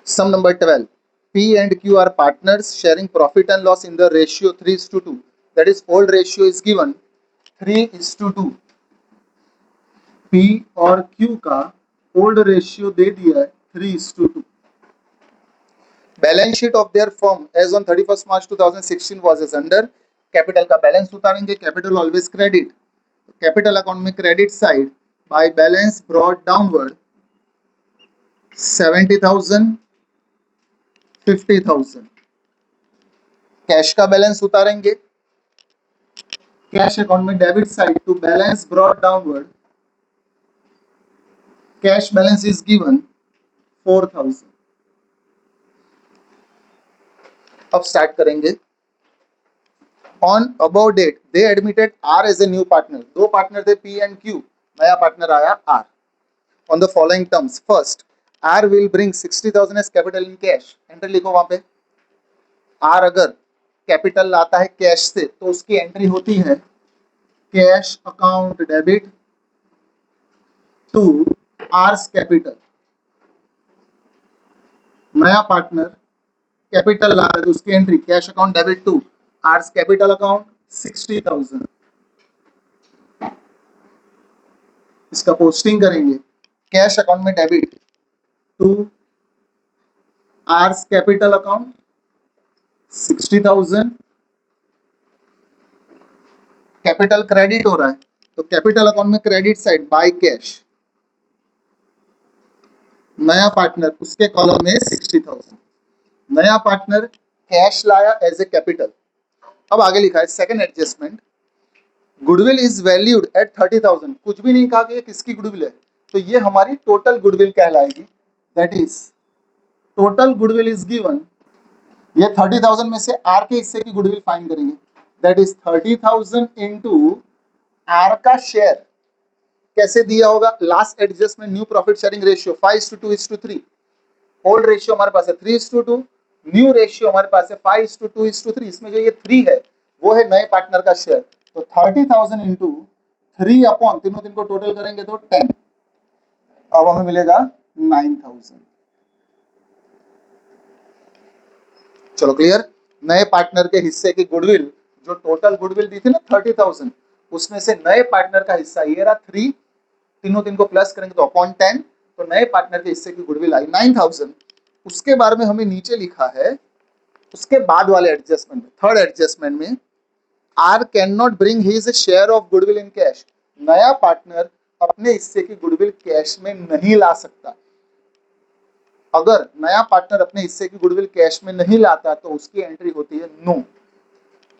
Sum number 12. P and Q are partners sharing profit and loss in the ratio 3:2. That is, old ratio is given 3:2. P और Q का old ratio दे दिया है 3:2. Balance sheet of their firm as on 31 March 2016 was as under. Capital का balance उतारेंगे. Capital always credit. Capital account में credit side by balance brought downward 70,000 50,000. Cash का balance उतारेंगे. कैश अकाउंट में debit side to balance brought downward. Cash balance is given 4,000. अब start करेंगे. On above date they admitted R as a new partner. दो partner थे P and Q. नया partner आया R. On the following terms. First, R will bring 60,000 as capital in cash. Entry लिखो वहां पे. Are अगर capital लाता है कैश से तो उसकी एंट्री होती है cash account debit to R's capital. नया पार्टनर कैपिटल ला रहा है तो उसकी entry cash account debit to R's capital account 60,000. इसका पोस्टिंग करेंगे. कैश अकाउंट में debit to R's capital account 60,000. Capital credit हो रहा है तो कैपिटल अकाउंट में क्रेडिट साइड बाय कैश. नया पार्टनर उसके कॉलम में 60,000. नया पार्टनर कैश लाया एज ए कैपिटल. अब आगे लिखा है second adjustment. Goodwill is valued at 30,000. कुछ भी नहीं कहा कि ये किसकी गुडविल है तो ये हमारी टोटल गुडविल कहलाएगी. That is total goodwill is given. ये 30,000 में से आर के हिस्से की गुडविल फाइंड करेंगे. दैट इज 30,000 इनटू आर का शेयर. कैसे दिया होगा? Last adjustment new profit sharing ratio 5:2:3. Old ratio हमारे पास है 3:2. न्यू रेशियो हमारे पास है 5:2:3. इसमें जो ये 3 है वो है नए पार्टनर का शेयर. तो 30,000 इंटू 3 अपॉन तीनों दिन को टोटल करेंगे तो 10. अब हमें मिलेगा 9,000. चलो क्लियर. नए पार्टनर के हिस्से की गुडविल जो टोटल गुडविल दी थी ना 30,000 उसमें से नए पार्टनर का हिस्सा ये रहा 3. तीनों दिन को प्लस करेंगे तो अपॉन 10. तो नए पार्टनर के हिस्से की गुडविल आई 9,000. उसके बारे में हमें नीचे लिखा है उसके बाद वाले एडजस्टमेंट में. थर्ड एडजस्टमेंट में R can not bring his share of goodwill in cash. नया पार्टनर अपने हिस्से की गुडविल कैश में नहीं ला सकता. अगर नया पार्टनर अपने हिस्से की गुडविल कैश में नहीं लाता तो उसकी एंट्री होती है no.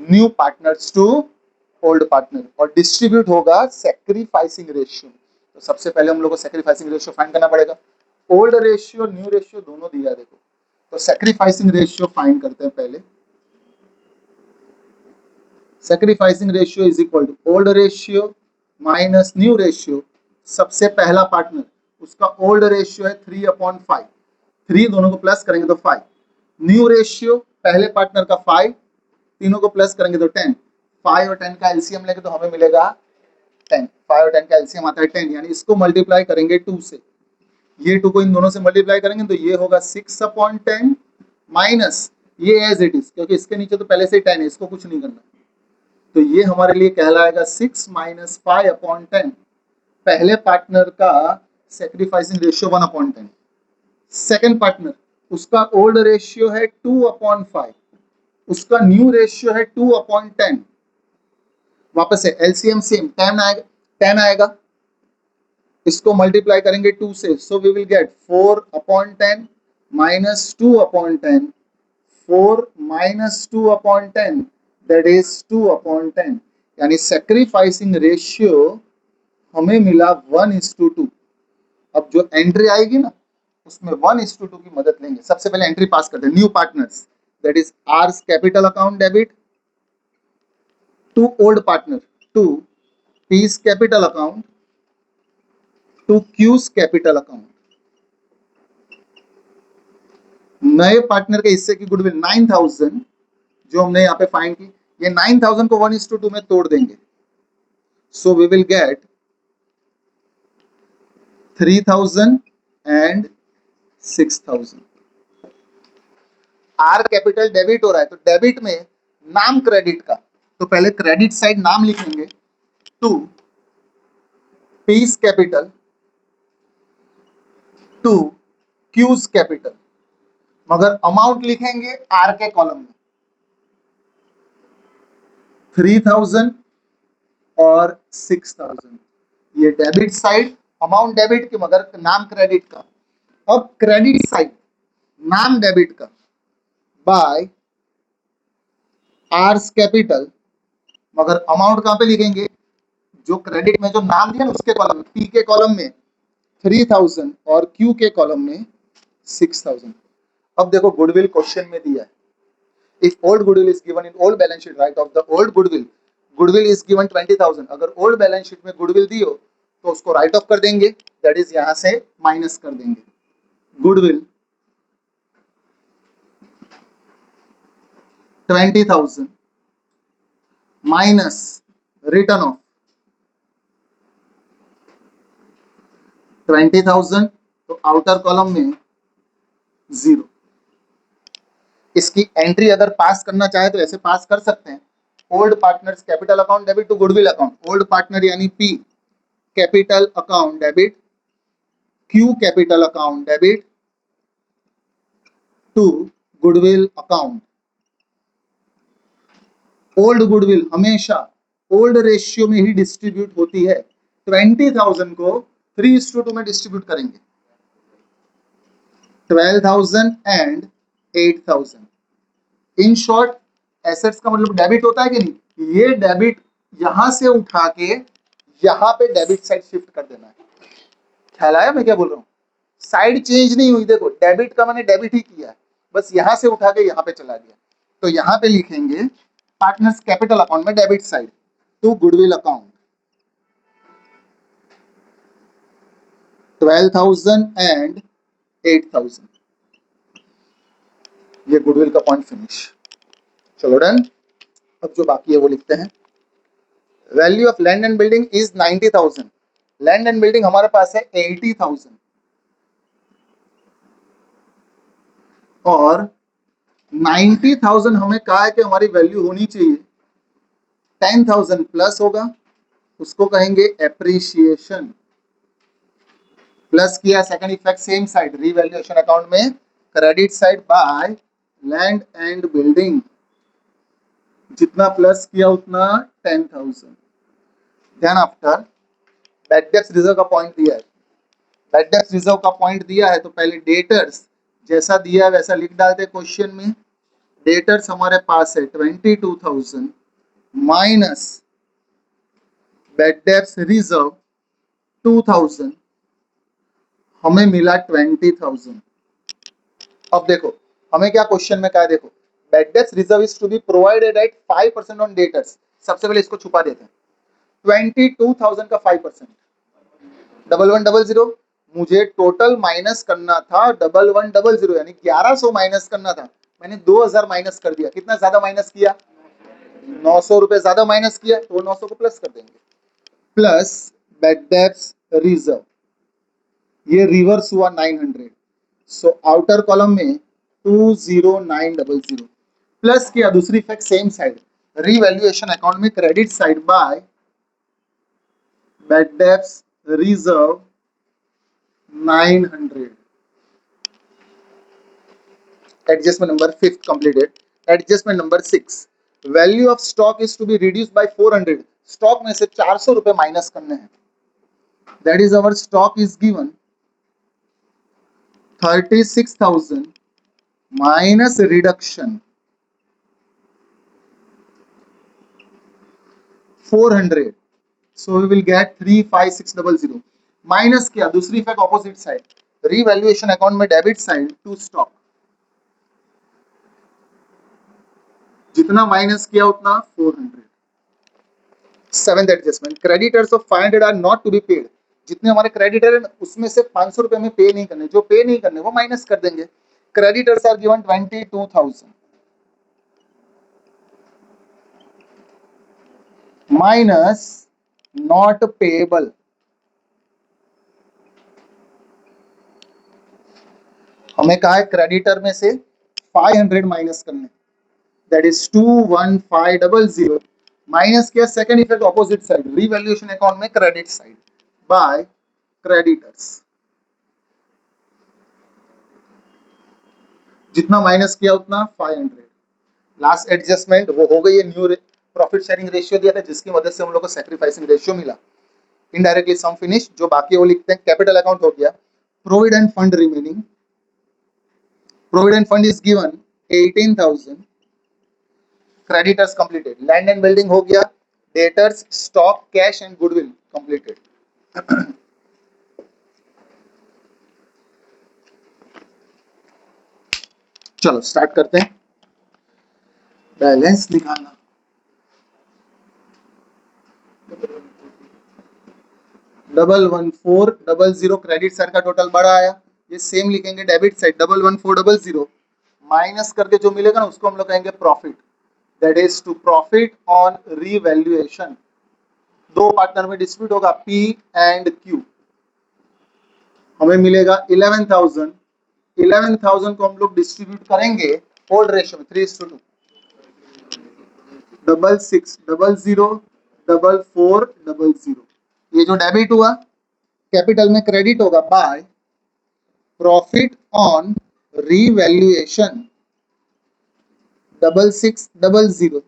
New partners to old partner. और डिस्ट्रीब्यूट होगा सैक्रिफाइसिंग रेशियो. तो सबसे पहले हम लोग को सैक्रिफाइसिंग रेशियो फाइंड करना पड़ेगा. ओल्ड रेशियो न्यू रेशियो दोनों दिया है देखो. तो सैक्रिफाइसिंग रेशियो फाइंड करते हैं पहले. Sacrificing ratio is equal to old ratio minus new ratio. सबसे पहला पार्टनर उसका ओल्ड रेशियो है 3/5. 3 दोनों को प्लस करेंगे तो 5. न्यू रेशियो पहले पार्टनर का 5. तीनों को प्लस करेंगे तो 10. 5 और 10 का एलसीएम लेंगे तो हमें मिलेगा 10. 5 और 10 का एलसीएम आता है 10. यानी इसको मल्टीप्लाई करेंगे 2 से. ये 2 को इन दोनों से मल्टीप्लाई करेंगे तो ये होगा 6/10 माइनस ये एज इट इज क्योंकि इसके नीचे तो पहले से ही 10 है इसको कुछ नहीं करना. तो ये हमारे लिए कहलाएगा 6 माइनस 5/10. पहले पार्टनर का सैक्रिफाइसिंग रेशियो 1/10. सेकेंड पार्टनर उसका ओल्ड रेशियो है 2/5. उसका न्यू रेशियो है 2/10. वापस है एलसीएम सेम 10 आएगा. इसको मल्टीप्लाई करेंगे 2 से. So we will get 4/10 minus 2/10. 4 minus 2/10 that is 2/10. यानी सैक्रिफाइसिंग रेशियो हमें मिला 1:2. अब जो एंट्री आएगी ना उसमें 1:2 की मदद लेंगे. सबसे पहले एंट्री पास करते हैं. New partners that is R's capital account debit to old partner to P's capital account to Q's capital account. नए पार्टनर के हिस्से की गुडविल 9,000 जो हमने यहाँ पे फाइंड की. ये 9,000 को 1:2 में तोड़ देंगे. So we will get 3,000 and 6,000. R capital debit हो रहा है, तो डेबिट में नाम क्रेडिट का, तो पहले क्रेडिट साइड नाम लिखेंगे to P's capital to Q's capital, मगर अमाउंट लिखेंगे आर के कॉलम में 3000 और 6000, ये डेबिट साइड, अमाउंट डेबिट की मगर नाम क्रेडिट का। अब क्रेडिट साइड नाम डेबिट का बाय आर्स कैपिटल, मगर अमाउंट कहां पे लिखेंगे, जो क्रेडिट में जो नाम दिया ना उसके कॉलम में, पी के कॉलम में 3000 और क्यू के कॉलम में 6000। अब देखो गुडविल क्वेश्चन में दिया है, if old goodwill is given in old balance sheet, write off the old goodwill is given 20,000, अगर old balance sheet में goodwill दी हो तो उसको राइट ऑफ कर देंगे, दैट इज यहां से माइनस कर देंगे। गुडविल 20,000 माइनस रिटर्न ऑफ 20,000, तो आउटर कॉलम में 0। इसकी एंट्री अगर पास करना चाहे तो ऐसे पास कर सकते हैं, old partners capital account debit to goodwill account, old partner यानी P capital account debit, Q capital account debit to goodwill account. Old goodwill हमेशा ओल्ड रेशियो में ही डिस्ट्रीब्यूट होती है, 20,000 को 3:2 में डिस्ट्रीब्यूट करेंगे, 12,000 एंड 8,000। इन शॉर्ट एसेट्स का मतलब डेबिट होता है कि नहीं, ये डेबिट यहां से उठा के यहां पे डेबिट साइड शिफ्ट कर देना है। ख्याल आया मैं क्या बोल रहा हूँ, साइड चेंज नहीं हुई, देखो डेबिट का मैंने डेबिट ही किया है, बस यहां से उठा के यहां पे चला गया। तो यहां पे लिखेंगे पार्टनर्स कैपिटल अकाउंट में debit side to goodwill account 12,000 and 8,000, ये गुडविल का पॉइंट फिनिश। चलो डन। अब जो बाकी है वो लिखते हैं। Value of land and building is 90,000, land and building हमारे पास है 80,000 और 90,000 हमें कहा है कि हमारी वैल्यू होनी चाहिए, 10,000 प्लस होगा, उसको कहेंगे एप्रिसिएशन, प्लस किया second effect same side revaluation account में credit side by land and building, जितना प्लस किया उतना 10,000। Then after bad debts reserve का पॉइंट दिया है, बैड डेब्ट्स रिजर्व का पॉइंट दिया है तो पहले डेटर्स जैसा दिया है वैसा लिख डालते क्वेश्चन में। डेटर्स हमारे पास है 22,000 माइनस बैड डेब्ट्स रिजर्व 2,000, हमें मिला 20,000। अब देखो हमें क्या क्वेश्चन में कहा है, देखो bad debts reserve is to be provided at 5% on debtors, सबसे पहले इसको छुपा देते हैं, 22,000 का 5%, 1100, मुझे टोटल माइनस करना था 1100 यानी 1100 माइनस करना था, मैंने 2000 माइनस कर दिया, कितना ज्यादा माइनस किया, 900 रुपए ज्यादा माइनस किया, तो 900 को प्लस कर देंगे, प्लस बैड डेब्ट्स रिजर्व, ये रिवर्स हुआ 900, सो आउटर कॉलम में 20900 प्लस किया दूसरी effect same side revaluation account में credit side by bad debts reserve 900। Adjustment number 5 completed. Adjustment number 6, value of stock is to be reduced by 400, stock में से 400 रुपए minus करने हैं, that is our stock is given 36,000 minus reduction 400, so we will get 35600 minus किया दूसरी effect opposite side revaluation account में debit side to stock, जितना minus किया उतना 400। Seventh adjustment, creditors of 500 are not to be paid, जितने हमारे creditor है उसमें से 500 रुपए में पे नहीं करने, जो पे नहीं करने वो माइनस कर देंगे। Creditors are given 22,000 minus not payable, हमें कहा है क्रेडिटर में से 500 माइनस करने, दैट इज 21500 माइनस किया। Second effect opposite side, revaluation account में क्रेडिट साइड बाय क्रेडिटर्स, जितना माइनस किया उतना 500। लास्ट एडजस्टमेंट वो हो गई है, न्यू प्रॉफिट शेयरिंग रेशियो दिया था जिसकी मदद से हम लोग को सैक्रिफाइसिंग रेशियो मिला। इनडायरेक्टली सम फिनिश, जो बाकी वो लिखते हैं कैपिटल अकाउंट हो गया। Provident fund remaining, provident fund is given 18,000, creditors completed, land and building हो गया, debtors, stock, cash and goodwill completed. चलो स्टार्ट करते हैं बैलेंस निकालना। डबल 1400 क्रेडिट साइड का टोटल बड़ा आया, ये सेम लिखेंगे डेबिट साइड 11400 माइनस करके जो मिलेगा ना उसको हम लोग कहेंगे profit, that is to profit on revaluation. दो पार्टनर में डिस्प्यूट होगा P एंड Q, हमें मिलेगा 11,000। 11,000 को हम लोग डिस्ट्रीब्यूट करेंगे ओल्ड रेशियो में 3:2, 6600 4400। ये जो डेबिट हुआ कैपिटल में क्रेडिट होगा बाय प्रॉफिट ऑन रीवैल्यूएशन 6600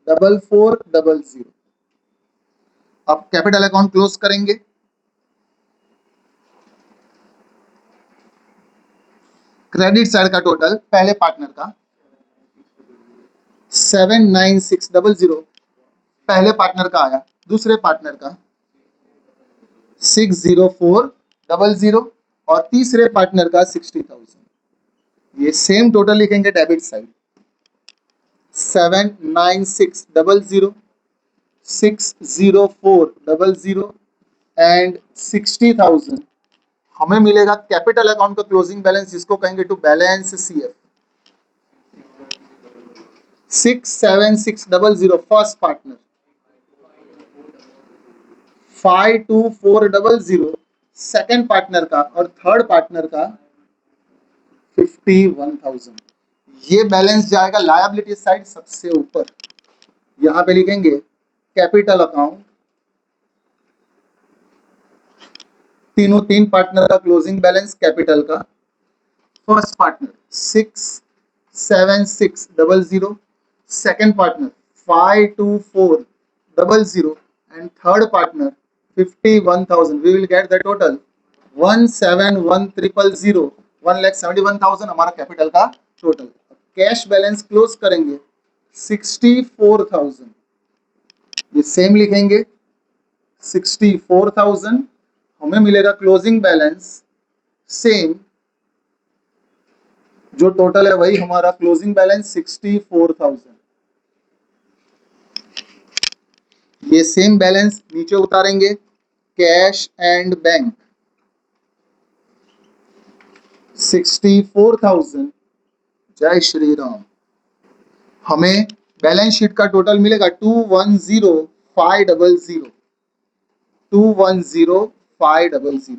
4400। अब कैपिटल अकाउंट क्लोज करेंगे। क्रेडिट साइड का टोटल पहले पार्टनर का 79600 पहले पार्टनर का आया, दूसरे पार्टनर का 60400 और तीसरे पार्टनर का 60,000। ये सेम टोटल लिखेंगे डेबिट साइड 79600 60400 एंड 60,000। हमें मिलेगा कैपिटल अकाउंट का क्लोजिंग बैलेंस, जिसको कहेंगे to balance CF 67600 first partner, 52400 second partner का और थर्ड पार्टनर का 51,000। ये बैलेंस जाएगा लायबिलिटी साइड सबसे ऊपर, यहां पे लिखेंगे कैपिटल अकाउंट, तीन पार्टनर का क्लोजिंग बैलेंस कैपिटल का। First partner 67600, second partner 52400 and third partner 51,000। We will get the total 171,000, 1,71,000 हमारा कैपिटल का टोटल। कैश बैलेंस क्लोज करेंगे 64,000, ये सेम लिखेंगे 64,000। हमें मिलेगा क्लोजिंग बैलेंस सेम, जो टोटल है वही हमारा क्लोजिंग बैलेंस 64,000। ये सेम बैलेंस नीचे उतारेंगे, कैश एंड बैंक 64,000। जय श्री राम। हमें बैलेंस शीट का टोटल मिलेगा 210,500, 210,500।